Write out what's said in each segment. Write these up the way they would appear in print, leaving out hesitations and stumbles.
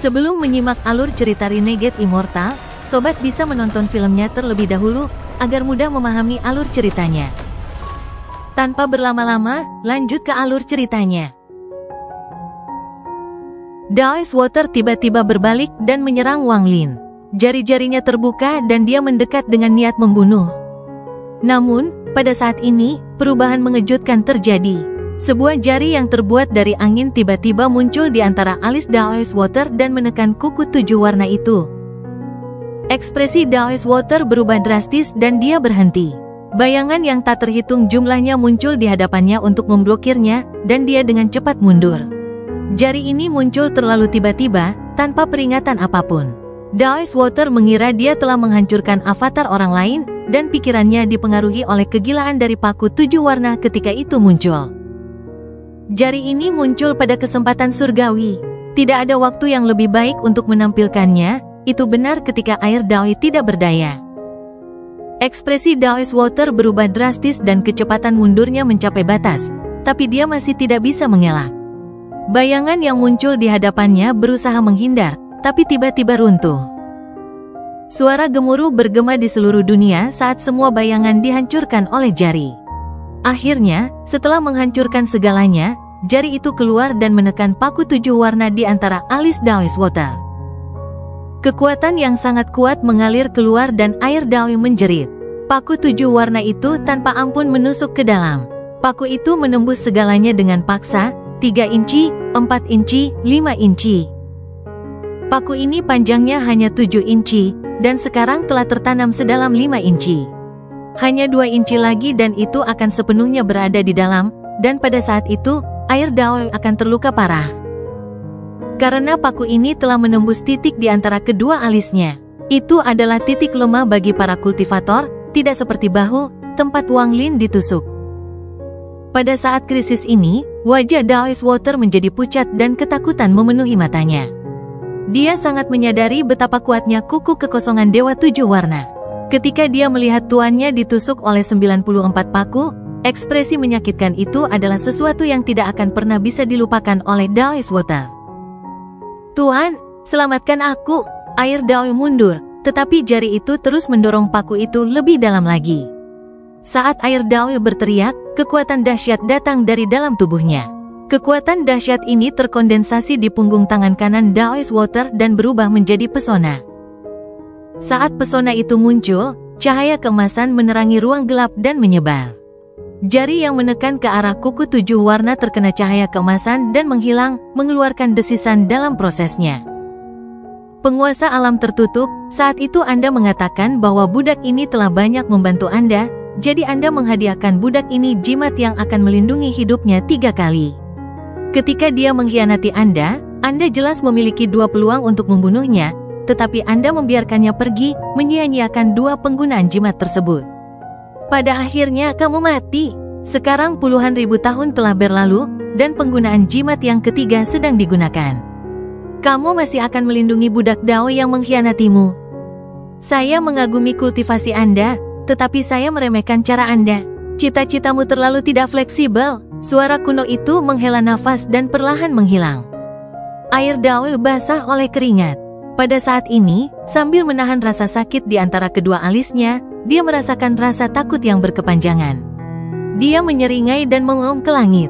Sebelum menyimak alur cerita Renegade Immortal, sobat bisa menonton filmnya terlebih dahulu, agar mudah memahami alur ceritanya. Tanpa berlama-lama, lanjut ke alur ceritanya. Daoist Water tiba-tiba berbalik dan menyerang Wang Lin. Jari-jarinya terbuka dan dia mendekat dengan niat membunuh. Namun, pada saat ini, perubahan mengejutkan terjadi. Sebuah jari yang terbuat dari angin tiba-tiba muncul di antara alis Daoist Water dan menekan kuku 7 warna itu. Ekspresi Daoist Water berubah drastis dan dia berhenti. Bayangan yang tak terhitung jumlahnya muncul di hadapannya untuk memblokirnya, dan dia dengan cepat mundur. Jari ini muncul terlalu tiba-tiba, tanpa peringatan apapun. Daoist Water mengira dia telah menghancurkan avatar orang lain, dan pikirannya dipengaruhi oleh kegilaan dari paku 7 warna ketika itu muncul. Jari ini muncul pada kesempatan surgawi. Tidak ada waktu yang lebih baik untuk menampilkannya, itu benar ketika air Daoi tidak berdaya. Ekspresi Daoist Water berubah drastis dan kecepatan mundurnya mencapai batas, tapi dia masih tidak bisa mengelak. Bayangan yang muncul di hadapannya berusaha menghindar, tapi tiba-tiba runtuh. Suara gemuruh bergema di seluruh dunia saat semua bayangan dihancurkan oleh jari. Akhirnya, setelah menghancurkan segalanya, jari itu keluar dan menekan paku 7 warna di antara alis Daoist Water. Kekuatan yang sangat kuat mengalir keluar dan air Daoi menjerit. Paku 7 warna itu tanpa ampun menusuk ke dalam. Paku itu menembus segalanya dengan paksa, 3 inci, 4 inci, 5 inci. Paku ini panjangnya hanya 7 inci, dan sekarang telah tertanam sedalam 5 inci. Hanya 2 inci lagi dan itu akan sepenuhnya berada di dalam, dan pada saat itu, air Daoi akan terluka parah. Karena paku ini telah menembus titik di antara kedua alisnya. Itu adalah titik lemah bagi para kultivator, tidak seperti bahu, tempat Wang Lin ditusuk. Pada saat krisis ini, wajah Daoist Water menjadi pucat dan ketakutan memenuhi matanya. Dia sangat menyadari betapa kuatnya kuku kekosongan Dewa 7 Warna. Ketika dia melihat tuannya ditusuk oleh 94 paku, ekspresi menyakitkan itu adalah sesuatu yang tidak akan pernah bisa dilupakan oleh Daoist Water. "Tuan, selamatkan aku!" Air Daoi mundur, tetapi jari itu terus mendorong paku itu lebih dalam lagi. Saat air Daoi berteriak, kekuatan dahsyat datang dari dalam tubuhnya. Kekuatan dahsyat ini terkondensasi di punggung tangan kanan Daoist Water dan berubah menjadi pesona. Saat pesona itu muncul, cahaya keemasan menerangi ruang gelap dan menyebar. Jari yang menekan ke arah kuku 7 warna terkena cahaya keemasan dan menghilang, mengeluarkan desisan dalam prosesnya. Penguasa alam tertutup, saat itu Anda mengatakan bahwa budak ini telah banyak membantu Anda, jadi Anda menghadiahkan budak ini jimat yang akan melindungi hidupnya 3 kali. Ketika dia mengkhianati Anda jelas memiliki 2 peluang untuk membunuhnya, tetapi Anda membiarkannya pergi, menyia-nyiakan 2 penggunaan jimat tersebut. Pada akhirnya kamu mati. Sekarang puluhan ribu tahun telah berlalu, dan penggunaan jimat yang ketiga sedang digunakan. Kamu masih akan melindungi budak Dao yang mengkhianatimu. Saya mengagumi kultivasi Anda, tetapi saya meremehkan cara Anda. Cita-citamu terlalu tidak fleksibel. Suara kuno itu menghela nafas dan perlahan menghilang. Air Dao basah oleh keringat. Pada saat ini, sambil menahan rasa sakit di antara kedua alisnya, dia merasakan rasa takut yang berkepanjangan. Dia menyeringai dan mengaum ke langit.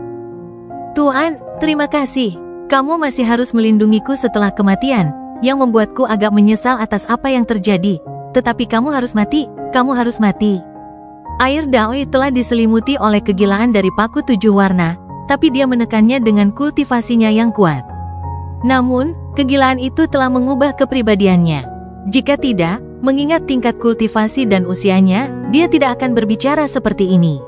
"Tuan, terima kasih. Kamu masih harus melindungiku setelah kematian, yang membuatku agak menyesal atas apa yang terjadi. Tetapi kamu harus mati, kamu harus mati." Air Daoi telah diselimuti oleh kegilaan dari paku 7 warna, tapi dia menekannya dengan kultivasinya yang kuat. Namun, kegilaan itu telah mengubah kepribadiannya. Jika tidak, mengingat tingkat kultivasi dan usianya, dia tidak akan berbicara seperti ini.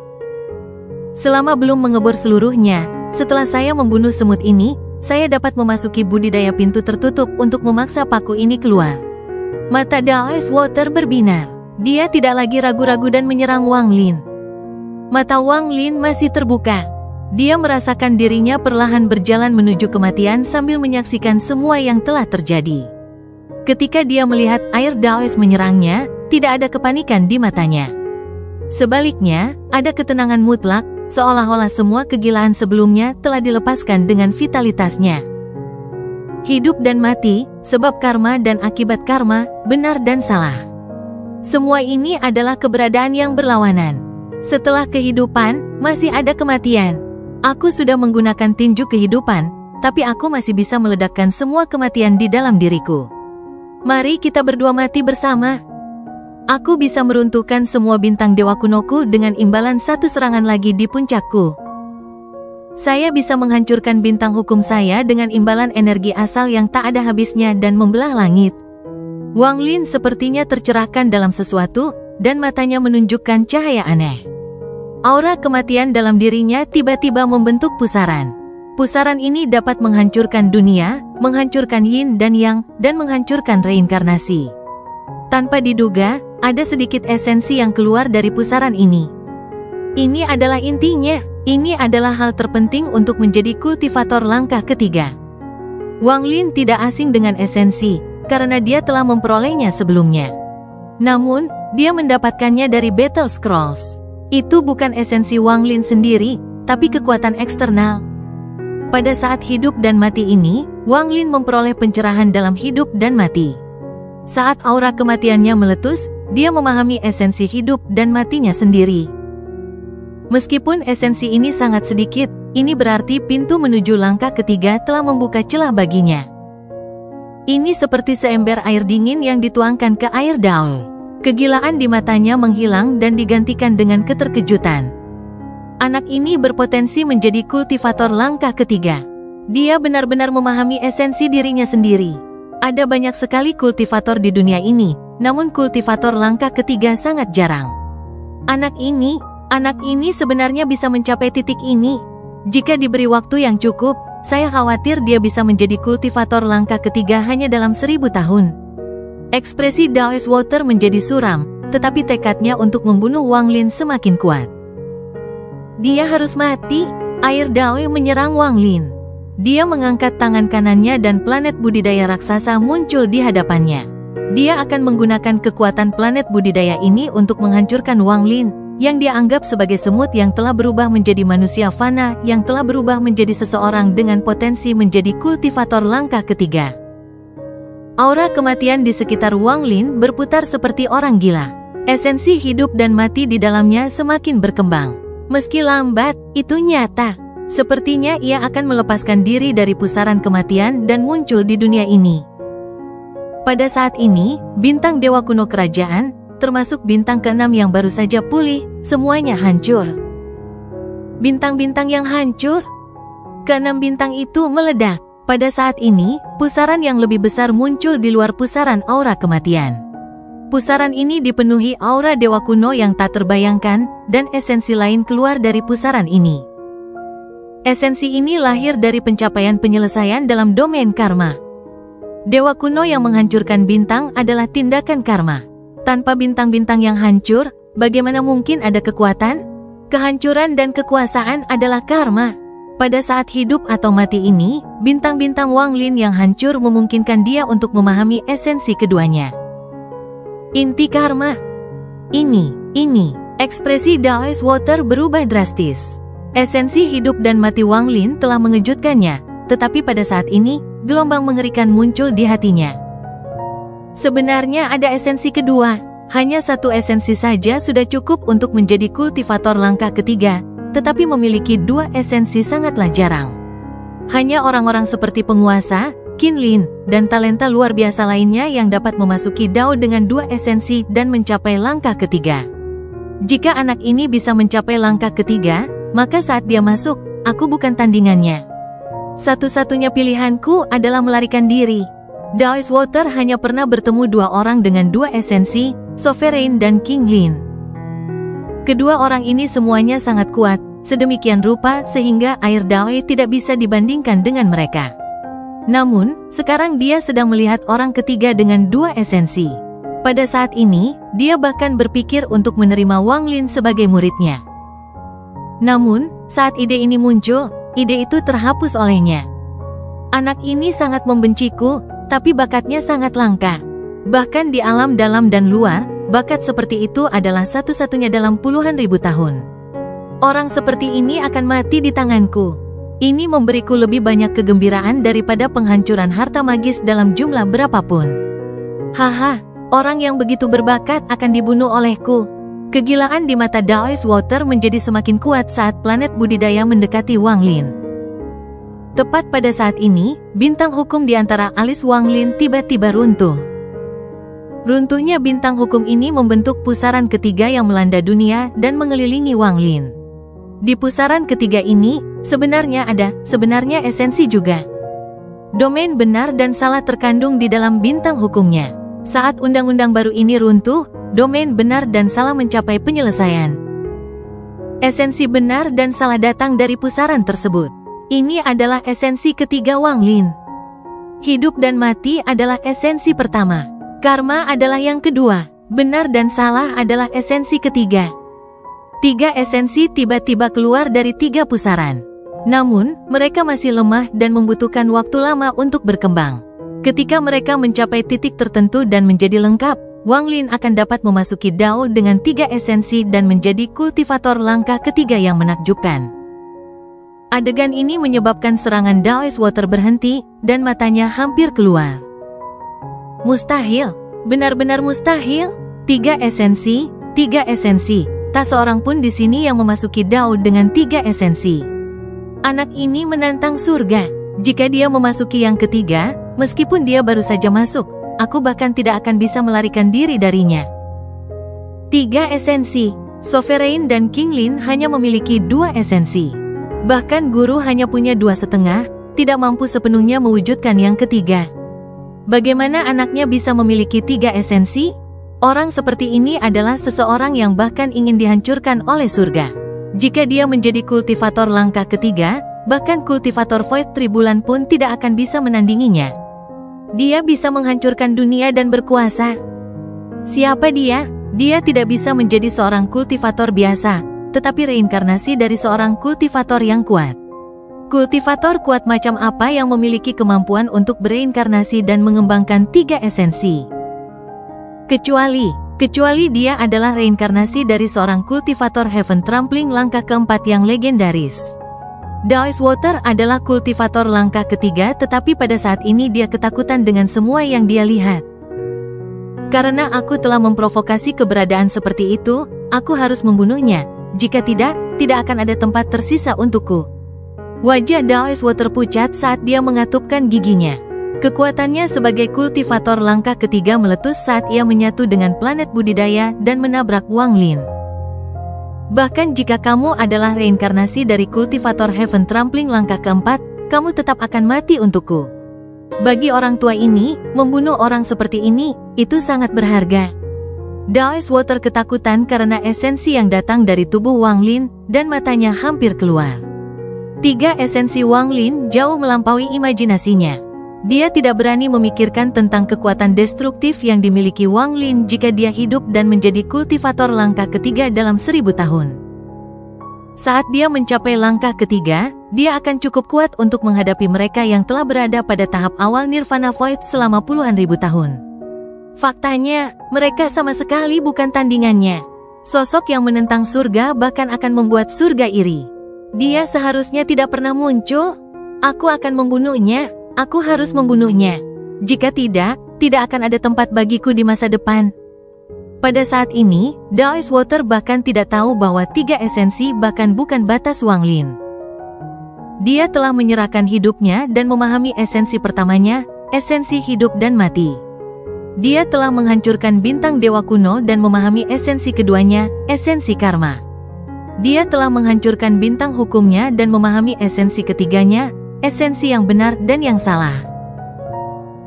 "Selama belum mengebor seluruhnya, setelah saya membunuh semut ini, saya dapat memasuki budidaya pintu tertutup untuk memaksa paku ini keluar." Mata Daoist Water berbinar. Dia tidak lagi ragu-ragu dan menyerang Wang Lin. Mata Wang Lin masih terbuka. Dia merasakan dirinya perlahan berjalan menuju kematian sambil menyaksikan semua yang telah terjadi. Ketika dia melihat air Daoist menyerangnya, tidak ada kepanikan di matanya. Sebaliknya, ada ketenangan mutlak, seolah-olah semua kegilaan sebelumnya telah dilepaskan dengan vitalitasnya. Hidup dan mati, sebab karma dan akibat karma, benar dan salah. Semua ini adalah keberadaan yang berlawanan. Setelah kehidupan, masih ada kematian. Aku sudah menggunakan tinju kehidupan, tapi aku masih bisa meledakkan semua kematian di dalam diriku. Mari kita berdua mati bersama. Aku bisa meruntuhkan semua bintang dewa kunoku dengan imbalan satu serangan lagi di puncakku. Saya bisa menghancurkan bintang hukum saya dengan imbalan energi asal yang tak ada habisnya dan membelah langit. Wang Lin sepertinya tercerahkan dalam sesuatu, dan matanya menunjukkan cahaya aneh. Aura kematian dalam dirinya tiba-tiba membentuk pusaran. Pusaran ini dapat menghancurkan dunia, menghancurkan yin dan yang, dan menghancurkan reinkarnasi. Tanpa diduga, ada sedikit esensi yang keluar dari pusaran ini. Ini adalah intinya. Ini adalah hal terpenting untuk menjadi kultivator langkah ketiga. Wang Lin tidak asing dengan esensi, karena dia telah memperolehnya sebelumnya. Namun, dia mendapatkannya dari Battle Scrolls. Itu bukan esensi Wang Lin sendiri, tapi kekuatan eksternal. Pada saat hidup dan mati ini, Wang Lin memperoleh pencerahan dalam hidup dan mati. Saat aura kematiannya meletus, dia memahami esensi hidup dan matinya sendiri. Meskipun esensi ini sangat sedikit, ini berarti pintu menuju langkah ketiga telah membuka celah baginya. Ini seperti seember air dingin yang dituangkan ke air Dao. Kegilaan di matanya menghilang dan digantikan dengan keterkejutan. Anak ini berpotensi menjadi kultivator langkah ketiga. Dia benar-benar memahami esensi dirinya sendiri. Ada banyak sekali kultivator di dunia ini, namun kultivator langkah ketiga sangat jarang. Anak ini sebenarnya bisa mencapai titik ini. Jika diberi waktu yang cukup, saya khawatir dia bisa menjadi kultivator langkah ketiga hanya dalam 1000 tahun. Ekspresi Daoist Water menjadi suram, tetapi tekadnya untuk membunuh Wang Lin semakin kuat. Dia harus mati. Air Dao menyerang Wang Lin. Dia mengangkat tangan kanannya dan planet budidaya raksasa muncul di hadapannya. Dia akan menggunakan kekuatan planet budidaya ini untuk menghancurkan Wang Lin, yang dia anggap sebagai semut yang telah berubah menjadi manusia fana yang telah berubah menjadi seseorang dengan potensi menjadi kultivator langkah ketiga. Aura kematian di sekitar Wang Lin berputar seperti orang gila. Esensi hidup dan mati di dalamnya semakin berkembang. Meski lambat, itu nyata. Sepertinya ia akan melepaskan diri dari pusaran kematian dan muncul di dunia ini. Pada saat ini, bintang dewa kuno kerajaan, termasuk bintang ke-6 yang baru saja pulih, semuanya hancur. Bintang-bintang yang hancur? Ke-6 bintang itu meledak. Pada saat ini, pusaran yang lebih besar muncul di luar pusaran aura kematian. Pusaran ini dipenuhi aura dewa kuno yang tak terbayangkan, dan esensi lain keluar dari pusaran ini. Esensi ini lahir dari pencapaian penyelesaian dalam domain karma. Dewa kuno yang menghancurkan bintang adalah tindakan karma. Tanpa bintang-bintang yang hancur, bagaimana mungkin ada kekuatan? Kehancuran dan kekuasaan adalah karma. Pada saat hidup atau mati ini, bintang-bintang Wang Lin yang hancur memungkinkan dia untuk memahami esensi keduanya. Inti karma. Ini, ekspresi Daoist Water berubah drastis. Esensi hidup dan mati Wang Lin telah mengejutkannya, tetapi pada saat ini, gelombang mengerikan muncul di hatinya. Sebenarnya ada esensi kedua. Hanya satu esensi saja sudah cukup untuk menjadi kultivator langkah ketiga, tetapi memiliki dua esensi sangatlah jarang. Hanya orang-orang seperti penguasa, Qin Lin, dan talenta luar biasa lainnya yang dapat memasuki Dao dengan dua esensi dan mencapai langkah ketiga. Jika anak ini bisa mencapai langkah ketiga, maka saat dia masuk, aku bukan tandingannya. Satu-satunya pilihanku adalah melarikan diri. Daoist Water hanya pernah bertemu dua orang dengan dua esensi, Sovereign dan King Lin. Kedua orang ini semuanya sangat kuat, sedemikian rupa sehingga air Dao tidak bisa dibandingkan dengan mereka. Namun, sekarang dia sedang melihat orang ketiga dengan dua esensi. Pada saat ini, dia bahkan berpikir untuk menerima Wang Lin sebagai muridnya. Namun, saat ide ini muncul, ide itu terhapus olehnya. Anak ini sangat membenciku, tapi bakatnya sangat langka. Bahkan di alam dalam dan luar, bakat seperti itu adalah satu-satunya dalam puluhan ribu tahun. Orang seperti ini akan mati di tanganku. Ini memberiku lebih banyak kegembiraan daripada penghancuran harta magis dalam jumlah berapapun. Haha, orang yang begitu berbakat akan dibunuh olehku. Kegilaan di mata Daoist Water menjadi semakin kuat saat planet budidaya mendekati Wang Lin. Tepat pada saat ini, bintang hukum di antara alis Wang Lin tiba-tiba runtuh. Runtuhnya bintang hukum ini membentuk pusaran ketiga yang melanda dunia dan mengelilingi Wang Lin. Di pusaran ketiga ini, sebenarnya esensi juga. Domain benar dan salah terkandung di dalam bintang hukumnya. Saat undang-undang baru ini runtuh, domain benar dan salah mencapai penyelesaian. Esensi benar dan salah datang dari pusaran tersebut. Ini adalah esensi ketiga Wang Lin. Hidup dan mati adalah esensi pertama. Karma adalah yang kedua. Benar dan salah adalah esensi ketiga. Tiga esensi tiba-tiba keluar dari tiga pusaran. Namun, mereka masih lemah dan membutuhkan waktu lama untuk berkembang. Ketika mereka mencapai titik tertentu dan menjadi lengkap, Wang Lin akan dapat memasuki Dao dengan tiga esensi dan menjadi kultivator langkah ketiga yang menakjubkan. Adegan ini menyebabkan serangan Daoist Water berhenti, dan matanya hampir keluar. Mustahil, benar-benar mustahil. Tiga esensi. Tak seorang pun di sini yang memasuki Dao dengan tiga esensi. Anak ini menantang surga. Jika dia memasuki yang ketiga, meskipun dia baru saja masuk, aku bahkan tidak akan bisa melarikan diri darinya. Tiga esensi. Sovereign dan King Lin hanya memiliki dua esensi. Bahkan guru hanya punya 2,5, tidak mampu sepenuhnya mewujudkan yang ketiga. Bagaimana anaknya bisa memiliki tiga esensi? Orang seperti ini adalah seseorang yang bahkan ingin dihancurkan oleh surga. Jika dia menjadi kultivator langkah ketiga, bahkan kultivator Void Tribulan pun tidak akan bisa menandinginya. Dia bisa menghancurkan dunia dan berkuasa. Siapa dia? Dia tidak bisa menjadi seorang kultivator biasa, tetapi reinkarnasi dari seorang kultivator yang kuat. Kultivator kuat macam apa yang memiliki kemampuan untuk bereinkarnasi dan mengembangkan tiga esensi? Kecuali dia adalah reinkarnasi dari seorang kultivator Heaven Trampling langkah keempat yang legendaris. Daoist Water adalah kultivator langkah ketiga, tetapi pada saat ini dia ketakutan dengan semua yang dia lihat. Karena aku telah memprovokasi keberadaan seperti itu, aku harus membunuhnya. Jika tidak akan ada tempat tersisa untukku. Wajah Daoist Water pucat saat dia mengatupkan giginya. Kekuatannya sebagai kultivator langkah ketiga meletus saat ia menyatu dengan planet budidaya dan menabrak Wang Lin. Bahkan jika kamu adalah reinkarnasi dari kultivator Heaven Trampling langkah keempat, kamu tetap akan mati untukku. Bagi orang tua ini, membunuh orang seperti ini, itu sangat berharga. Daoist Water ketakutan karena esensi yang datang dari tubuh Wang Lin, dan matanya hampir keluar. Tiga esensi Wang Lin jauh melampaui imajinasinya. Dia tidak berani memikirkan tentang kekuatan destruktif yang dimiliki Wang Lin jika dia hidup dan menjadi kultivator langkah ketiga dalam 1000 tahun. Saat dia mencapai langkah ketiga, dia akan cukup kuat untuk menghadapi mereka yang telah berada pada tahap awal Nirvana Void selama puluhan ribu tahun. Faktanya, mereka sama sekali bukan tandingannya. Sosok yang menentang surga bahkan akan membuat surga iri. Dia seharusnya tidak pernah muncul. Aku akan membunuhnya. Aku harus membunuhnya. Jika tidak akan ada tempat bagiku di masa depan. Pada saat ini, Daoist Water bahkan tidak tahu bahwa tiga esensi bahkan bukan batas Wang Lin. Dia telah menyerahkan hidupnya dan memahami esensi pertamanya, esensi hidup dan mati. Dia telah menghancurkan bintang dewa kuno dan memahami esensi keduanya, esensi karma. Dia telah menghancurkan bintang hukumnya dan memahami esensi ketiganya, esensi yang benar dan yang salah.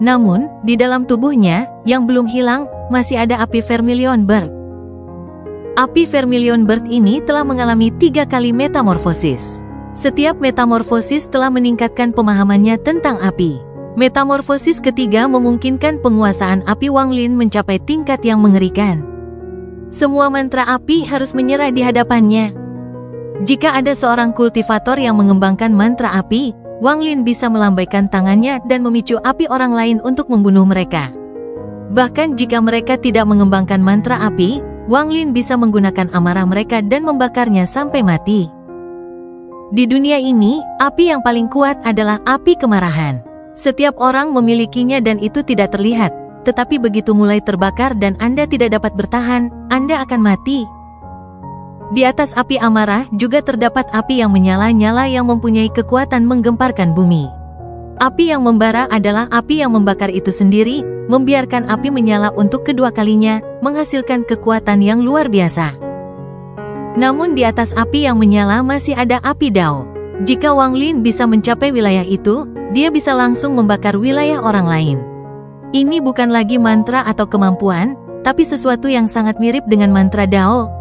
Namun, di dalam tubuhnya, yang belum hilang, masih ada api Vermilion Bird. Api Vermilion Bird ini telah mengalami 3 kali metamorfosis. Setiap metamorfosis telah meningkatkan pemahamannya tentang api. Metamorfosis ketiga memungkinkan penguasaan api Wang Lin mencapai tingkat yang mengerikan. Semua mantra api harus menyerah di hadapannya. Jika ada seorang kultivator yang mengembangkan mantra api, Wang Lin bisa melambaikan tangannya dan memicu api orang lain untuk membunuh mereka. Bahkan jika mereka tidak mengembangkan mantra api, Wang Lin bisa menggunakan amarah mereka dan membakarnya sampai mati. Di dunia ini, api yang paling kuat adalah api kemarahan. Setiap orang memilikinya dan itu tidak terlihat, tetapi begitu mulai terbakar dan Anda tidak dapat bertahan, Anda akan mati. Di atas api amarah juga terdapat api yang menyala-nyala yang mempunyai kekuatan menggemparkan bumi. Api yang membara adalah api yang membakar itu sendiri, membiarkan api menyala untuk kedua kalinya, menghasilkan kekuatan yang luar biasa. Namun di atas api yang menyala masih ada api Dao. Jika Wang Lin bisa mencapai wilayah itu, dia bisa langsung membakar wilayah orang lain. Ini bukan lagi mantra atau kemampuan, tapi sesuatu yang sangat mirip dengan mantra Dao.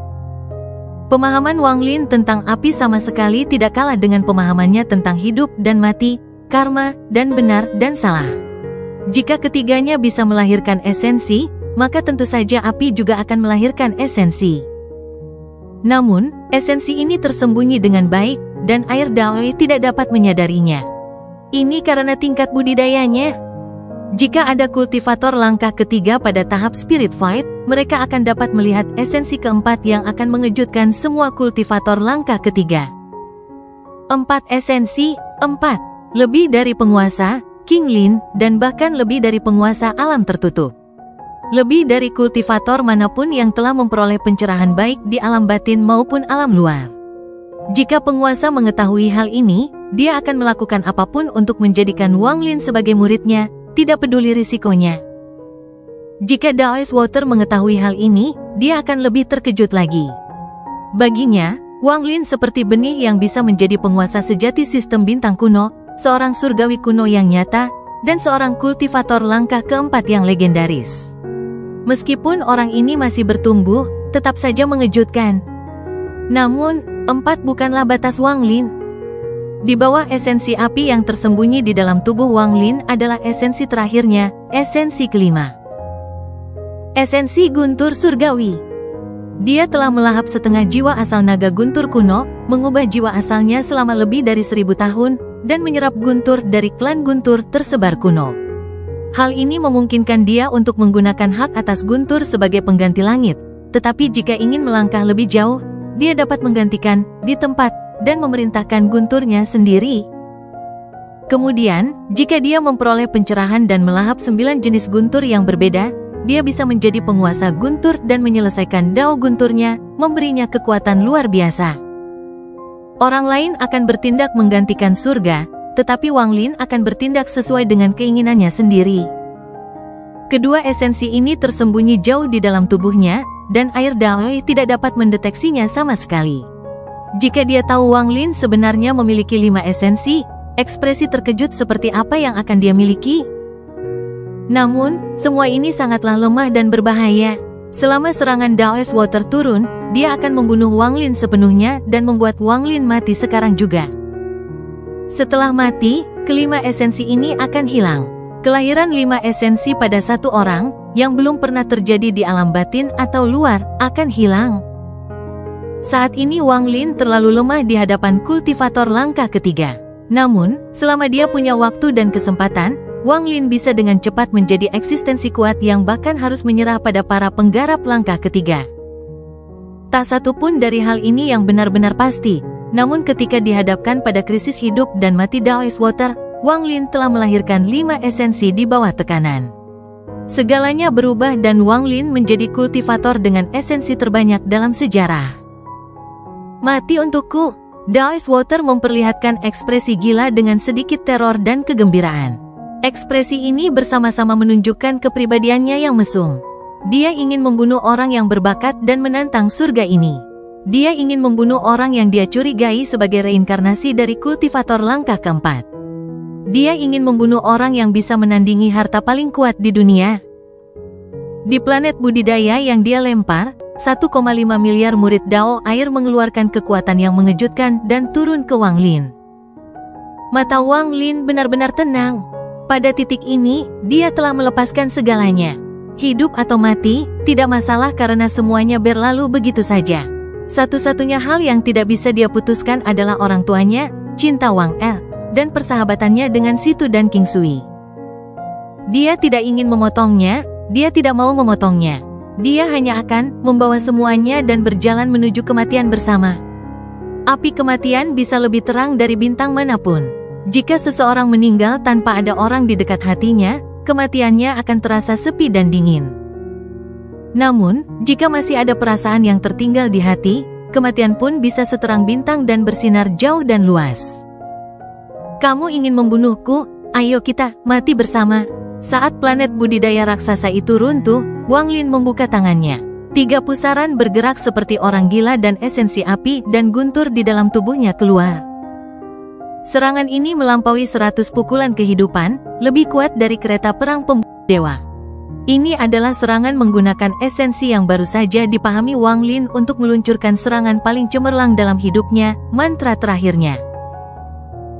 Pemahaman Wang Lin tentang api sama sekali tidak kalah dengan pemahamannya tentang hidup dan mati, karma, dan benar dan salah. Jika ketiganya bisa melahirkan esensi, maka tentu saja api juga akan melahirkan esensi. Namun, esensi ini tersembunyi dengan baik, dan air Daoi tidak dapat menyadarinya. Ini karena tingkat budidayanya. Jika ada kultivator langkah ketiga pada tahap Spirit Fight, mereka akan dapat melihat esensi keempat yang akan mengejutkan semua kultivator langkah ketiga. 4 esensi, 4. Lebih dari penguasa, King Lin, dan bahkan lebih dari penguasa alam tertutup. Lebih dari kultivator manapun yang telah memperoleh pencerahan baik di alam batin maupun alam luar. Jika penguasa mengetahui hal ini, dia akan melakukan apapun untuk menjadikan Wang Lin sebagai muridnya, tidak peduli risikonya. Jika Daoist Water mengetahui hal ini, dia akan lebih terkejut lagi. Baginya, Wang Lin seperti benih yang bisa menjadi penguasa sejati sistem bintang kuno, seorang surgawi kuno yang nyata, dan seorang kultivator langkah keempat yang legendaris. Meskipun orang ini masih bertumbuh, tetap saja mengejutkan. Namun, 4 bukanlah batas Wang Lin. Di bawah esensi api yang tersembunyi di dalam tubuh Wang Lin adalah esensi terakhirnya, esensi kelima. Esensi guntur surgawi. Dia telah melahap setengah jiwa asal naga guntur kuno, mengubah jiwa asalnya selama lebih dari 1000 tahun, dan menyerap guntur dari klan guntur tersebar kuno. Hal ini memungkinkan dia untuk menggunakan hak atas guntur sebagai pengganti langit, tetapi jika ingin melangkah lebih jauh, dia dapat menggantikan di tempat dan memerintahkan gunturnya sendiri. Kemudian, jika dia memperoleh pencerahan dan melahap 9 jenis guntur yang berbeda, dia bisa menjadi penguasa guntur dan menyelesaikan dao gunturnya, memberinya kekuatan luar biasa. Orang lain akan bertindak menggantikan surga, tetapi Wang Lin akan bertindak sesuai dengan keinginannya sendiri. Kedua esensi ini tersembunyi jauh di dalam tubuhnya, dan air Daoi tidak dapat mendeteksinya sama sekali. Jika dia tahu Wang Lin sebenarnya memiliki 5 esensi, ekspresi terkejut seperti apa yang akan dia miliki? Namun, semua ini sangatlah lemah dan berbahaya. Selama serangan Daoist Water turun, dia akan membunuh Wang Lin sepenuhnya dan membuat Wang Lin mati sekarang juga. Setelah mati, kelima esensi ini akan hilang. Kelahiran 5 esensi pada satu orang, yang belum pernah terjadi di alam batin atau luar, akan hilang. Saat ini Wang Lin terlalu lemah di hadapan kultivator langkah ketiga. Namun, selama dia punya waktu dan kesempatan, Wang Lin bisa dengan cepat menjadi eksistensi kuat yang bahkan harus menyerah pada para penggarap langkah ketiga. Tak satu pun dari hal ini yang benar-benar pasti. Namun ketika dihadapkan pada krisis hidup dan mati Daoist Water, Wang Lin telah melahirkan 5 esensi di bawah tekanan. Segalanya berubah dan Wang Lin menjadi kultivator dengan esensi terbanyak dalam sejarah. Mati untukku. Daoist Water memperlihatkan ekspresi gila dengan sedikit teror dan kegembiraan. Ekspresi ini bersama-sama menunjukkan kepribadiannya yang mesum. Dia ingin membunuh orang yang berbakat dan menantang surga ini. Dia ingin membunuh orang yang dia curigai sebagai reinkarnasi dari kultivator langkah keempat. Dia ingin membunuh orang yang bisa menandingi harta paling kuat di dunia. Di planet budidaya yang dia lempar, 1,5 miliar murid Dao air mengeluarkan kekuatan yang mengejutkan dan turun ke Wang Lin. Mata Wang Lin benar-benar tenang. Pada titik ini, dia telah melepaskan segalanya. Hidup atau mati, tidak masalah karena semuanya berlalu begitu saja. Satu-satunya hal yang tidak bisa dia putuskan adalah orang tuanya, cinta Wang Er, dan persahabatannya dengan Situ dan King Sui. Dia tidak ingin memotongnya, dia tidak mau memotongnya. Dia hanya akan membawa semuanya dan berjalan menuju kematian bersama. Api kematian bisa lebih terang dari bintang manapun. Jika seseorang meninggal tanpa ada orang di dekat hatinya, kematiannya akan terasa sepi dan dingin. Namun, jika masih ada perasaan yang tertinggal di hati, kematian pun bisa seterang bintang dan bersinar jauh dan luas. Kamu ingin membunuhku? Ayo kita mati bersama. Saat planet budidaya raksasa itu runtuh, Wang Lin membuka tangannya. 3 pusaran bergerak seperti orang gila dan esensi api dan guntur di dalam tubuhnya keluar. Serangan ini melampaui 100 pukulan kehidupan, lebih kuat dari kereta perang pembunuh dewa. Ini adalah serangan menggunakan esensi yang baru saja dipahami Wang Lin untuk meluncurkan serangan paling cemerlang dalam hidupnya, mantra terakhirnya.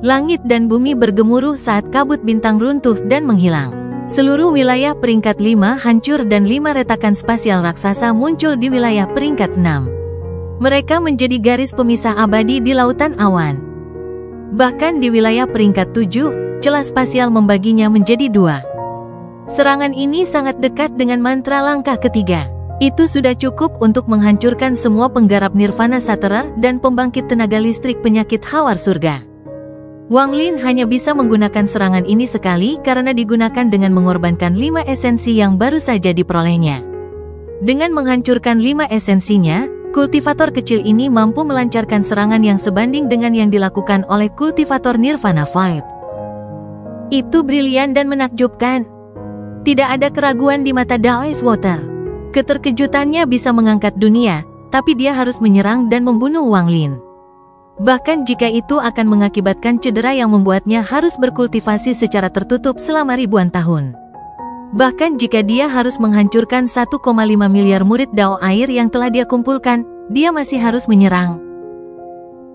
Langit dan bumi bergemuruh saat kabut bintang runtuh dan menghilang. Seluruh wilayah peringkat 5 hancur dan 5 retakan spasial raksasa muncul di wilayah peringkat 6. Mereka menjadi garis pemisah abadi di lautan awan. Bahkan di wilayah peringkat 7, celah spasial membaginya menjadi 2. Serangan ini sangat dekat dengan mantra langkah ketiga. Itu sudah cukup untuk menghancurkan semua penggarap nirvana Saterer dan pembangkit tenaga listrik penyakit hawar surga. Wang Lin hanya bisa menggunakan serangan ini sekali karena digunakan dengan mengorbankan 5 esensi yang baru saja diperolehnya. Dengan menghancurkan 5 esensinya, kultivator kecil ini mampu melancarkan serangan yang sebanding dengan yang dilakukan oleh kultivator Nirvana Void. Itu brilian dan menakjubkan. Tidak ada keraguan di mata Daoist Water. Keterkejutannya bisa mengangkat dunia, tapi dia harus menyerang dan membunuh Wang Lin. Bahkan jika itu akan mengakibatkan cedera yang membuatnya harus berkultivasi secara tertutup selama ribuan tahun. Bahkan jika dia harus menghancurkan 1,5 miliar murid Dao air yang telah dia kumpulkan, dia masih harus menyerang.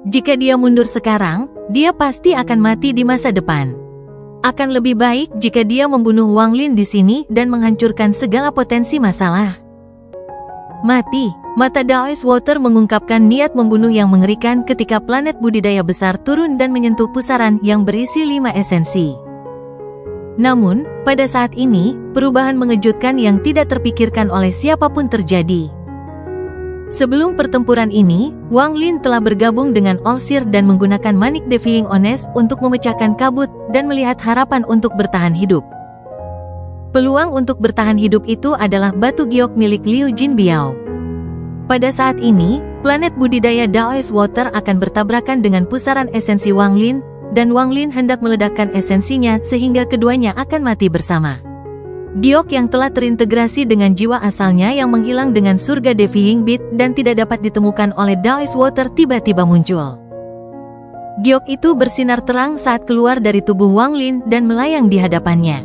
Jika dia mundur sekarang, dia pasti akan mati di masa depan. Akan lebih baik jika dia membunuh Wang Lin di sini dan menghancurkan segala potensi masalah. Mati. Mata Daoist Water mengungkapkan niat membunuh yang mengerikan ketika planet budidaya besar turun dan menyentuh pusaran yang berisi 5 esensi. Namun, pada saat ini, perubahan mengejutkan yang tidak terpikirkan oleh siapapun terjadi. Sebelum pertempuran ini, Wang Lin telah bergabung dengan All-Seer dan menggunakan Manik Defying Ones untuk memecahkan kabut dan melihat harapan untuk bertahan hidup. Peluang untuk bertahan hidup itu adalah batu giok milik Liu Jinbiao. Pada saat ini, planet budidaya Daoist Water akan bertabrakan dengan pusaran esensi Wang Lin, dan Wang Lin hendak meledakkan esensinya sehingga keduanya akan mati bersama. Giok yang telah terintegrasi dengan jiwa asalnya yang menghilang dengan surga Defying Beat dan tidak dapat ditemukan oleh Daoist Water tiba-tiba muncul. Giok itu bersinar terang saat keluar dari tubuh Wang Lin dan melayang di hadapannya.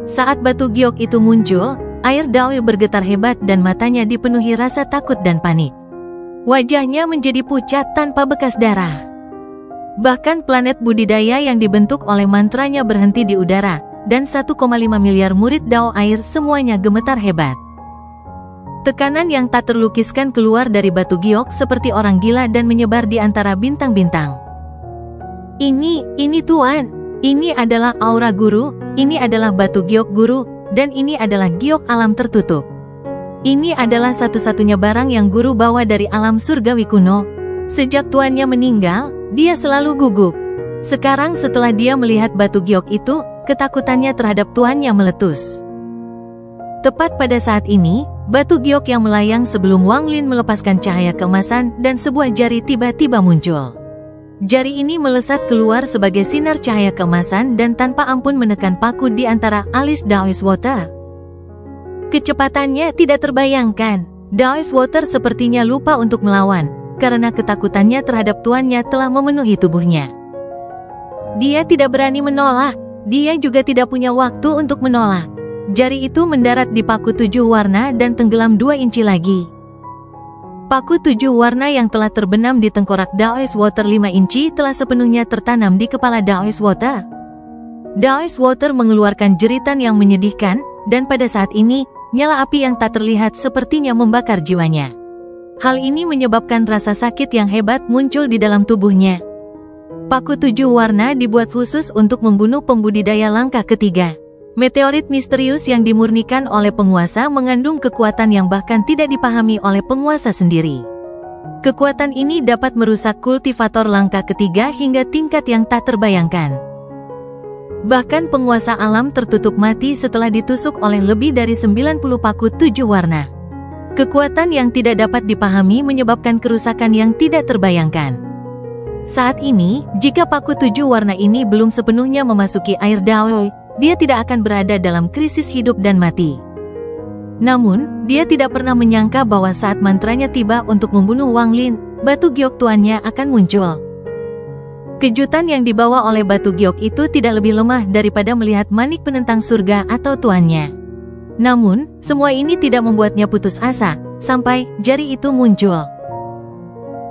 Saat batu giok itu muncul, air Dao bergetar hebat dan matanya dipenuhi rasa takut dan panik. Wajahnya menjadi pucat tanpa bekas darah. Bahkan planet budidaya yang dibentuk oleh mantranya berhenti di udara, dan 1,5 miliar murid Dao air semuanya gemetar hebat. Tekanan yang tak terlukiskan keluar dari batu giok seperti orang gila dan menyebar di antara bintang-bintang. Ini Tuan. Ini adalah aura guru, ini adalah batu giok guru, dan ini adalah giok alam tertutup. Ini adalah satu-satunya barang yang guru bawa dari alam surgawi kuno. Sejak tuannya meninggal, dia selalu gugup. Sekarang setelah dia melihat batu giok itu, ketakutannya terhadap tuannya meletus. Tepat pada saat ini, batu giok yang melayang sebelum Wang Lin melepaskan cahaya keemasan dan sebuah jari tiba-tiba muncul. Jari ini melesat keluar sebagai sinar cahaya keemasan dan tanpa ampun menekan paku di antara alis Daoist Water. Kecepatannya tidak terbayangkan. Daoist Water sepertinya lupa untuk melawan, karena ketakutannya terhadap tuannya telah memenuhi tubuhnya. Dia tidak berani menolak, dia juga tidak punya waktu untuk menolak. Jari itu mendarat di paku 7 warna dan tenggelam 2 inci lagi. Paku 7 warna yang telah terbenam di tengkorak Daoist Water 5 inci telah sepenuhnya tertanam di kepala Daoist Water. Daoist Water mengeluarkan jeritan yang menyedihkan, dan pada saat ini, nyala api yang tak terlihat sepertinya membakar jiwanya. Hal ini menyebabkan rasa sakit yang hebat muncul di dalam tubuhnya. Paku 7 warna dibuat khusus untuk membunuh pembudidaya langkah ketiga. Meteorit misterius yang dimurnikan oleh penguasa mengandung kekuatan yang bahkan tidak dipahami oleh penguasa sendiri. Kekuatan ini dapat merusak kultivator langkah ketiga hingga tingkat yang tak terbayangkan. Bahkan penguasa alam tertutup mati setelah ditusuk oleh lebih dari 90 paku 7 warna. Kekuatan yang tidak dapat dipahami menyebabkan kerusakan yang tidak terbayangkan. Saat ini, jika paku 7 warna ini belum sepenuhnya memasuki air Dao, dia tidak akan berada dalam krisis hidup dan mati. Namun, dia tidak pernah menyangka bahwa saat mantranya tiba untuk membunuh Wang Lin, batu giok tuannya akan muncul. Kejutan yang dibawa oleh batu giok itu tidak lebih lemah daripada melihat manik penentang surga atau tuannya. Namun, semua ini tidak membuatnya putus asa, sampai jari itu muncul.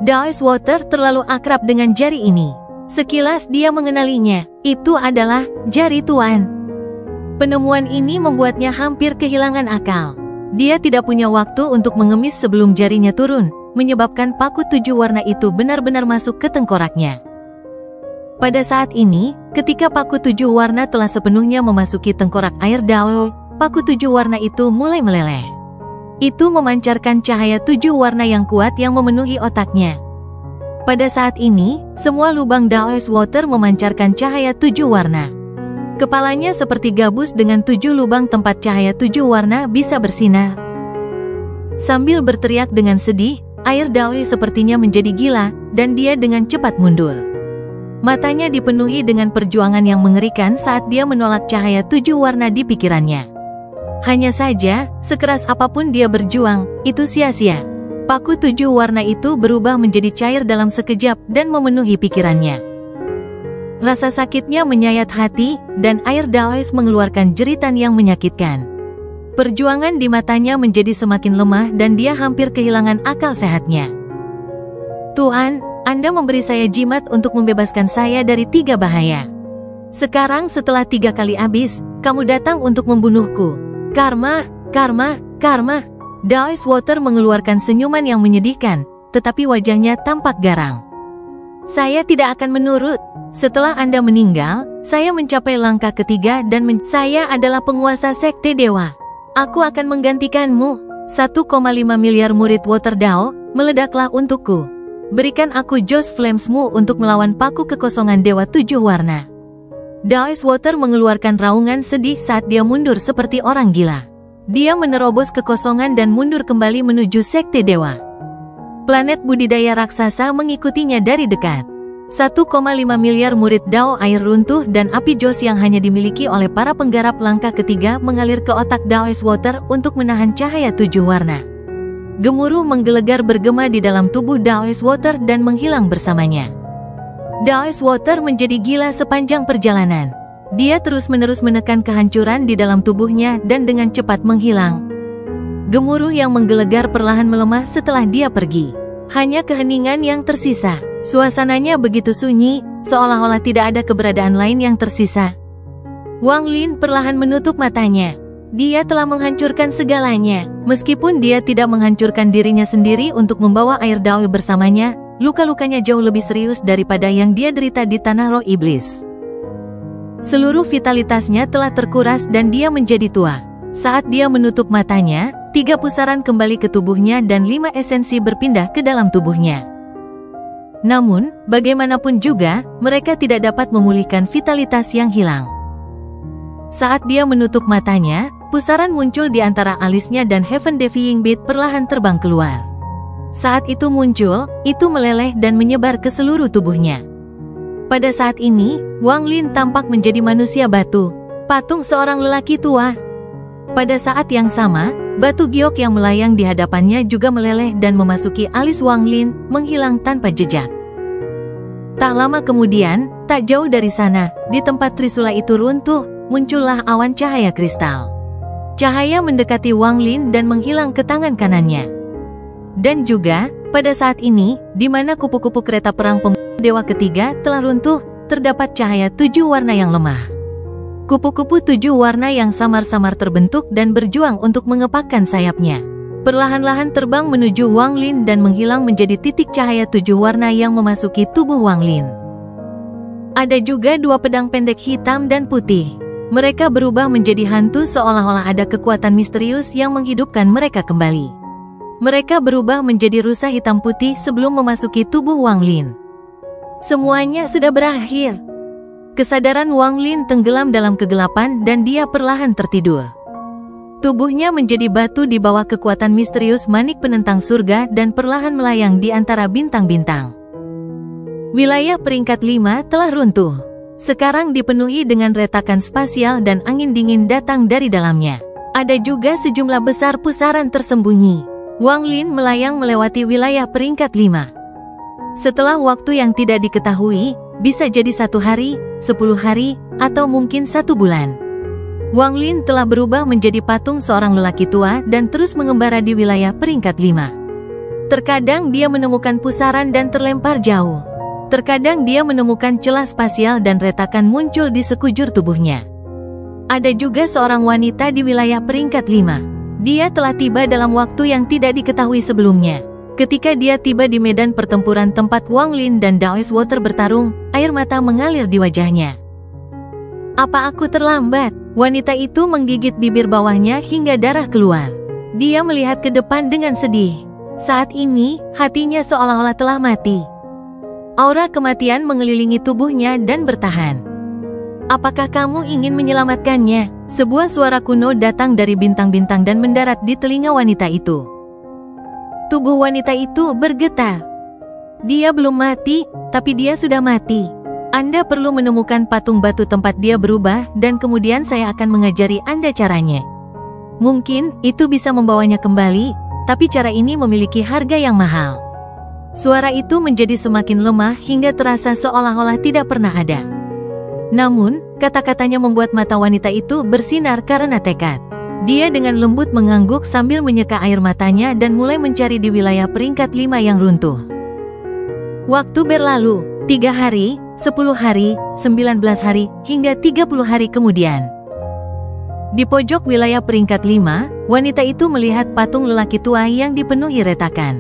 Daoist Water terlalu akrab dengan jari ini. Sekilas dia mengenalinya, itu adalah jari tuan. Penemuan ini membuatnya hampir kehilangan akal. Dia tidak punya waktu untuk mengemis sebelum jarinya turun, menyebabkan paku 7 warna itu benar-benar masuk ke tengkoraknya. Pada saat ini, ketika paku 7 warna telah sepenuhnya memasuki tengkorak air Dao, paku 7 warna itu mulai meleleh. Itu memancarkan cahaya 7 warna yang kuat yang memenuhi otaknya. Pada saat ini, semua lubang Daoist Water memancarkan cahaya 7 warna. Kepalanya seperti gabus dengan 7 lubang tempat cahaya 7 warna bisa bersinar. Sambil berteriak dengan sedih, air Dao sepertinya menjadi gila, dan dia dengan cepat mundur. Matanya dipenuhi dengan perjuangan yang mengerikan saat dia menolak cahaya 7 warna di pikirannya. Hanya saja, sekeras apapun dia berjuang, itu sia-sia. Paku 7 warna itu berubah menjadi cair dalam sekejap dan memenuhi pikirannya. Rasa sakitnya menyayat hati, dan air Daoist mengeluarkan jeritan yang menyakitkan. Perjuangan di matanya menjadi semakin lemah dan dia hampir kehilangan akal sehatnya. Tuan, Anda memberi saya jimat untuk membebaskan saya dari 3 bahaya. Sekarang setelah 3 kali habis, kamu datang untuk membunuhku. Karma, karma, karma. Daoist Water mengeluarkan senyuman yang menyedihkan, tetapi wajahnya tampak garang. Saya tidak akan menurut. Setelah Anda meninggal, saya mencapai langkah ketiga dan saya adalah penguasa sekte dewa. Aku akan menggantikanmu. 1,5 miliar murid Water Dao, meledaklah untukku. Berikan aku Joss Flamesmu untuk melawan paku kekosongan Dewa 7 warna. Daoist Water mengeluarkan raungan sedih saat dia mundur seperti orang gila. Dia menerobos kekosongan dan mundur kembali menuju sekte dewa. Planet budidaya raksasa mengikutinya dari dekat. 1,5 miliar murid Dao air runtuh dan api Joss yang hanya dimiliki oleh para penggarap langkah ketiga mengalir ke otak Daoist Water untuk menahan cahaya 7 warna. Gemuruh menggelegar bergema di dalam tubuh Daoist Water dan menghilang bersamanya. Daoist Water menjadi gila sepanjang perjalanan. Dia terus-menerus menekan kehancuran di dalam tubuhnya dan dengan cepat menghilang. Gemuruh yang menggelegar perlahan melemah setelah dia pergi. Hanya keheningan yang tersisa. Suasananya begitu sunyi, seolah-olah tidak ada keberadaan lain yang tersisa. Wang Lin perlahan menutup matanya. Dia telah menghancurkan segalanya. Meskipun dia tidak menghancurkan dirinya sendiri untuk membawa air Dao bersamanya, luka-lukanya jauh lebih serius daripada yang dia derita di tanah roh iblis. Seluruh vitalitasnya telah terkuras dan dia menjadi tua. Saat dia menutup matanya, 3 pusaran kembali ke tubuhnya dan 5 esensi berpindah ke dalam tubuhnya. Namun, bagaimanapun juga, mereka tidak dapat memulihkan vitalitas yang hilang. Saat dia menutup matanya, pusaran muncul di antara alisnya dan Heaven Defying Beat perlahan terbang keluar. Saat itu muncul, itu meleleh dan menyebar ke seluruh tubuhnya. Pada saat ini, Wang Lin tampak menjadi manusia batu, patung seorang lelaki tua. Pada saat yang sama, batu giok yang melayang di hadapannya juga meleleh dan memasuki alis Wang Lin, menghilang tanpa jejak. Tak lama kemudian, tak jauh dari sana, di tempat trisula itu runtuh, muncullah awan cahaya kristal. Cahaya mendekati Wang Lin dan menghilang ke tangan kanannya. Dan juga, pada saat ini, di mana kupu-kupu kereta perang Dewa ketiga telah runtuh, terdapat cahaya 7 warna yang lemah. Kupu-kupu 7 warna yang samar-samar terbentuk dan berjuang untuk mengepakkan sayapnya. Perlahan-lahan terbang menuju Wang Lin dan menghilang menjadi titik cahaya 7 warna yang memasuki tubuh Wang Lin. Ada juga 2 pedang pendek hitam dan putih. Mereka berubah menjadi hantu seolah-olah ada kekuatan misterius yang menghidupkan mereka kembali. Mereka berubah menjadi rusa hitam putih sebelum memasuki tubuh Wang Lin. Semuanya sudah berakhir. Kesadaran Wang Lin tenggelam dalam kegelapan dan dia perlahan tertidur. Tubuhnya menjadi batu di bawah kekuatan misterius manik penentang surga dan perlahan melayang di antara bintang-bintang. Wilayah peringkat 5 telah runtuh. Sekarang dipenuhi dengan retakan spasial dan angin dingin datang dari dalamnya. Ada juga sejumlah besar pusaran tersembunyi. Wang Lin melayang melewati wilayah peringkat 5. Setelah waktu yang tidak diketahui, bisa jadi 1 hari, 10 hari, atau mungkin 1 bulan. Wang Lin telah berubah menjadi patung seorang lelaki tua dan terus mengembara di wilayah peringkat 5. Terkadang dia menemukan pusaran dan terlempar jauh. Terkadang dia menemukan celah spasial dan retakan muncul di sekujur tubuhnya. Ada juga seorang wanita di wilayah peringkat 5. Dia telah tiba dalam waktu yang tidak diketahui sebelumnya. Ketika dia tiba di medan pertempuran tempat Wang Lin dan Daoist Water bertarung, air mata mengalir di wajahnya. Apa aku terlambat? Wanita itu menggigit bibir bawahnya hingga darah keluar. Dia melihat ke depan dengan sedih. Saat ini, hatinya seolah-olah telah mati. Aura kematian mengelilingi tubuhnya dan bertahan. Apakah kamu ingin menyelamatkannya? Sebuah suara kuno datang dari bintang-bintang dan mendarat di telinga wanita itu. Tubuh wanita itu bergetar. Dia belum mati, tapi dia sudah mati. Anda perlu menemukan patung batu tempat dia berubah dan kemudian saya akan mengajari Anda caranya. Mungkin itu bisa membawanya kembali, tapi cara ini memiliki harga yang mahal. Suara itu menjadi semakin lemah hingga terasa seolah-olah tidak pernah ada. Namun, kata-katanya membuat mata wanita itu bersinar karena tekad. Dia dengan lembut mengangguk sambil menyeka air matanya dan mulai mencari di wilayah peringkat 5 yang runtuh. Waktu berlalu, 3 hari, 10 hari, 19 hari, hingga 30 hari kemudian. Di pojok wilayah peringkat 5, wanita itu melihat patung lelaki tua yang dipenuhi retakan.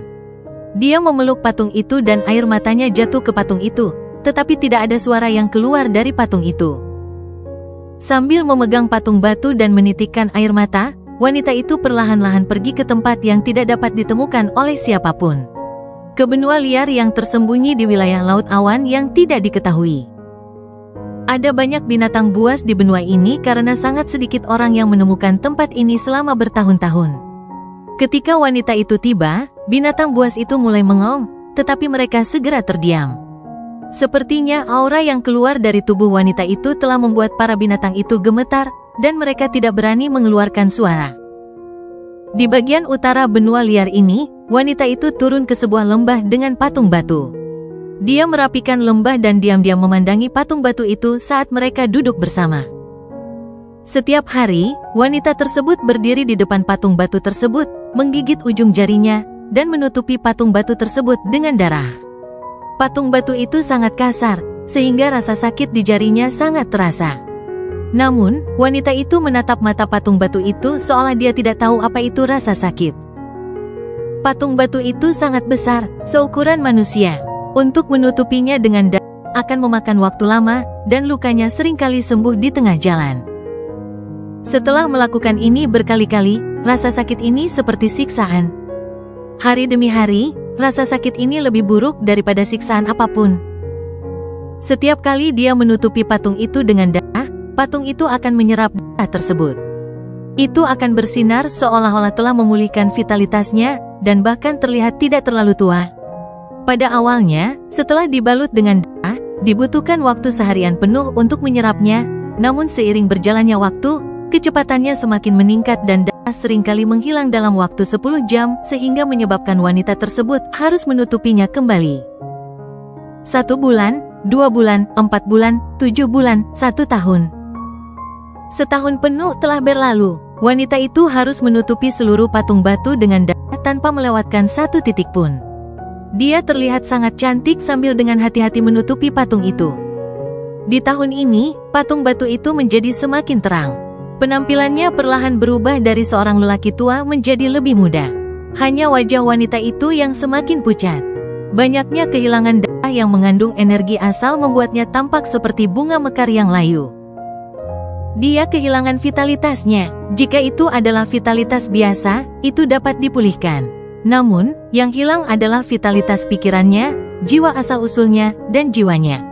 Dia memeluk patung itu dan air matanya jatuh ke patung itu, tetapi tidak ada suara yang keluar dari patung itu. Sambil memegang patung batu dan menitikkan air mata, wanita itu perlahan-lahan pergi ke tempat yang tidak dapat ditemukan oleh siapapun. Ke benua liar yang tersembunyi di wilayah laut awan yang tidak diketahui. Ada banyak binatang buas di benua ini karena sangat sedikit orang yang menemukan tempat ini selama bertahun-tahun. Ketika wanita itu tiba, binatang buas itu mulai mengaum, tetapi mereka segera terdiam. Sepertinya aura yang keluar dari tubuh wanita itu telah membuat para binatang itu gemetar, dan mereka tidak berani mengeluarkan suara. Di bagian utara benua liar ini, wanita itu turun ke sebuah lembah dengan patung batu. Dia merapikan lembah dan diam-diam memandangi patung batu itu saat mereka duduk bersama. Setiap hari, wanita tersebut berdiri di depan patung batu tersebut, menggigit ujung jarinya, dan menutupi patung batu tersebut dengan darah. Patung batu itu sangat kasar, sehingga rasa sakit di jarinya sangat terasa. Namun, wanita itu menatap mata patung batu itu seolah dia tidak tahu apa itu rasa sakit. Patung batu itu sangat besar, seukuran manusia. Untuk menutupinya dengan darah akan memakan waktu lama, dan lukanya seringkali sembuh di tengah jalan. Setelah melakukan ini berkali-kali, rasa sakit ini seperti siksaan. Hari demi hari, rasa sakit ini lebih buruk daripada siksaan apapun. Setiap kali dia menutupi patung itu dengan darah, patung itu akan menyerap darah tersebut. Itu akan bersinar seolah-olah telah memulihkan vitalitasnya, dan bahkan terlihat tidak terlalu tua. Pada awalnya, setelah dibalut dengan darah, dibutuhkan waktu seharian penuh untuk menyerapnya, namun seiring berjalannya waktu, kecepatannya semakin meningkat dan darah seringkali menghilang dalam waktu 10 jam sehingga menyebabkan wanita tersebut harus menutupinya kembali. 1 bulan, 2 bulan, 4 bulan, 7 bulan, 1 tahun. Setahun penuh telah berlalu, wanita itu harus menutupi seluruh patung batu dengan darah tanpa melewatkan satu titik pun. Dia terlihat sangat cantik sambil dengan hati-hati menutupi patung itu. Di tahun ini, patung batu itu menjadi semakin terang. Penampilannya perlahan berubah dari seorang lelaki tua menjadi lebih muda. Hanya wajah wanita itu yang semakin pucat. Banyaknya kehilangan darah yang mengandung energi asal membuatnya tampak seperti bunga mekar yang layu. Dia kehilangan vitalitasnya. Jika itu adalah vitalitas biasa, itu dapat dipulihkan. Namun, yang hilang adalah vitalitas pikirannya, jiwa asal-usulnya, dan jiwanya.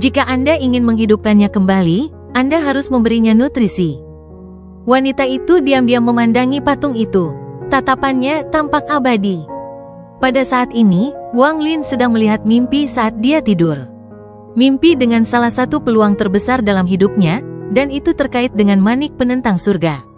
Jika Anda ingin menghidupkannya kembali, Anda harus memberinya nutrisi. Wanita itu diam-diam memandangi patung itu. Tatapannya tampak abadi. Pada saat ini, Wang Lin sedang melihat mimpi saat dia tidur. Mimpi dengan salah satu peluang terbesar dalam hidupnya, dan itu terkait dengan manik penentang surga.